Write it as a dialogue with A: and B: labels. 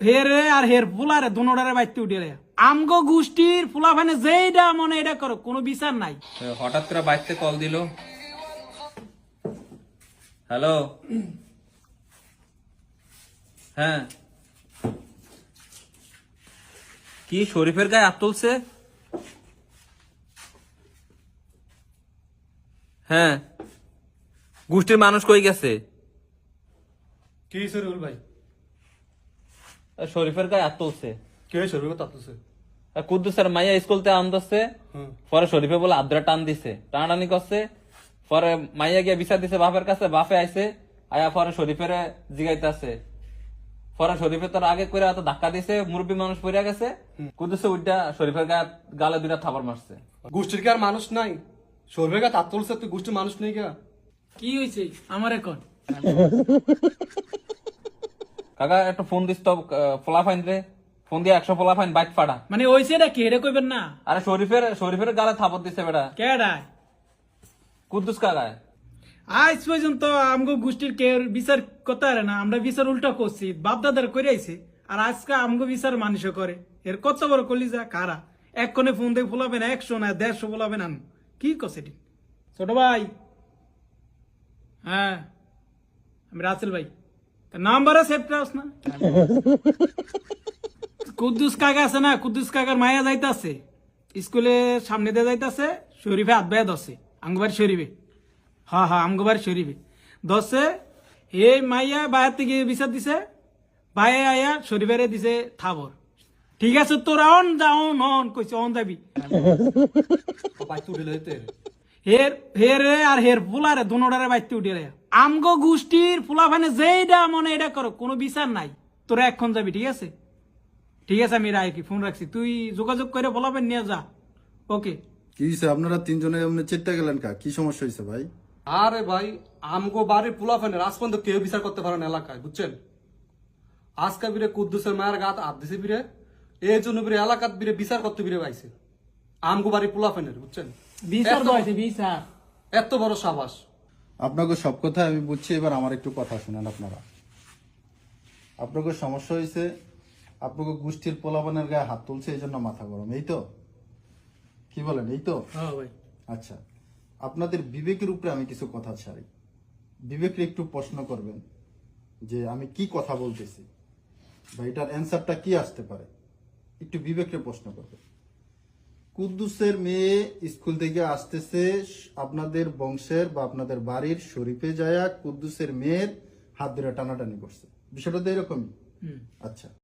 A: হেরে আর হের ফুলারে দুনোটারে বাইতে উঠে আমগো গোষ্ঠীর ফুলা ফানে যেইটা মনে এটা করো কোনো বিচার নাই।
B: হঠাৎ করে বাইতে কল দিল। হ্যালো, হ্যাঁ কি শরীফের গায়ে হাত তুলছে? হ্যাঁ, গোষ্ঠীর মানুষ কই গেছে?
C: কি শরীফুল ভাই?
B: শরীফের গায়ে হাত তুলছে।
C: কে শরীফুল তাতছে?
B: কুদ্দুসের মাইয়া স্কুলতে আনতেছে, পরে শরীফে বলে আদ্রা টান দিছে, টানাটানি করছে, পরে মাইয়া গিয়ে বিচার দিছে বাপের কাছে, বাপে আইছে, আয়া পরে শরীফের জিগাইতেছে, পরে শরীফে তোর আগে করে এত ধাক্কা দিছে, মুরব্বী মানুষ পড়ে গেছে, কুদ্দুসে উঠা শরীফের গালে দুইটা থাপড় মারছে।
C: গোষ্ঠীর কি আর মানুষ নাই? শরীফের গা তাত তুলছে, তুই গোষ্ঠীর মানুষ নেই গা?
A: কি হয়েছে আমার এখন?
B: কাকা একটা ফোন দিস তো, ফোলাফাইন রে, ফোন দিয়ে 100 ফোলাফাইন বাইক ফাড়া।
A: মানে হয়েছে এটা কি এটা কইবেন না?
B: আরে শরীফের গালে থাপড় দিছে বেটা।
A: কেডায়?
B: কুদ্দুস কাকায়।
A: আজ পর্যন্ত আমগো গোষ্ঠীর কে বিচার করতে পারে না, আমরা বিচার উল্টা করছি, বাপ দাদার করে আইছে, আর আজকে আমগো বিচার মানুষ করে। এর কত বড় কলিজা কারা? এক কোণে ফোন দিয়ে ফোলাবেন 100 না 150 ফোলাবেন আন কি করছে এটি? ছোট ভাই, হ্যাঁ আমি রাসেল ভাই, নাম্বারে সেভ করাস না? কুদ্দুস কাকা আছে না, কুদ্দুস কাকার মায়া যাইতাছে স্কুলের সামনে দিয়ে যাইতাছে, শরীফে হাত বেয়া দছে আঙ্গবার শরীফে, হ্যাঁ হ্যাঁ আমগোবার শরীফে দশে, এই মাইয়া বাইরে থেকে বিচার দিছে, বাইরে আয়া শরীফেরে দিছে থাবর। ঠিক আছে তোরা অন যাও অন কইছে অন যাবি।
C: বাইতে উঠে লইতে
A: হের হেরে আর হের ফুলারে দুনোটারে বাইতে উঠে আমগো গোষ্ঠীর ফুলা ফানে যেইটা মনে এটা করো কোনো বিচার নাই, তোরা এখন যাবি। ঠিক আছে ঠিক আছে আমি রায় কি ফোন রাখছি, তুই যোগাযোগ করে বলাবেন নিয়ে যা। ওকে।
D: কি হয়েছে আপনারা তিনজনে এমনি চেট্টা গেলেন কা? কি সমস্যা হয়েছে ভাই?
C: আরে ভাই, আমগো বাড়ির পোলাফানের আজ পর্যন্ত কেউ বিচার করতে পারে না এলাকায়, বুঝছেন? আজকে বিরে কুদ্দুসের মায়ের গাত হাত দিছে বিরে, এই জন্য বিরে এলাকাত বিরে বিচার করতে বিরে পাইছে আমগো বাড়ির পোলাফানের, বুঝছেন?
A: বিচার দইছে বিচার।
C: এত বড় সাবাস।
D: আপনাকে সব কথা আমি বুঝছি, এবার আমার একটু কথা শুনেন আপনারা। আপনাকে সমস্যা হয়েছে, আপনাকে গোষ্ঠীর পোলাপানের গায়ে হাত তুলছে, এই জন্য মাথা গরম, এই তো? কি বলেন, এই তো?
A: হ্যাঁ ভাই।
D: আচ্ছা, আপনাদের বিবেকের উপরে আমি কিছু কথা ছাড়ি, বিবেককে একটু প্রশ্ন করবেন যে আমি কি কথা বলতেছি বা এটার অ্যান্সারটা কি আসতে পারে, একটু বিবেককে প্রশ্ন করবেন। কুদ্দুসের মেয়ে স্কুল থেকে আসতেছে, আপনাদের বংশের বা আপনাদের বাড়ির শরীফে যায়া কুদ্দুসের মেয়ের হাত ধরে টানাটানি করছে, বিষয়টা তো এরকমই। আচ্ছা,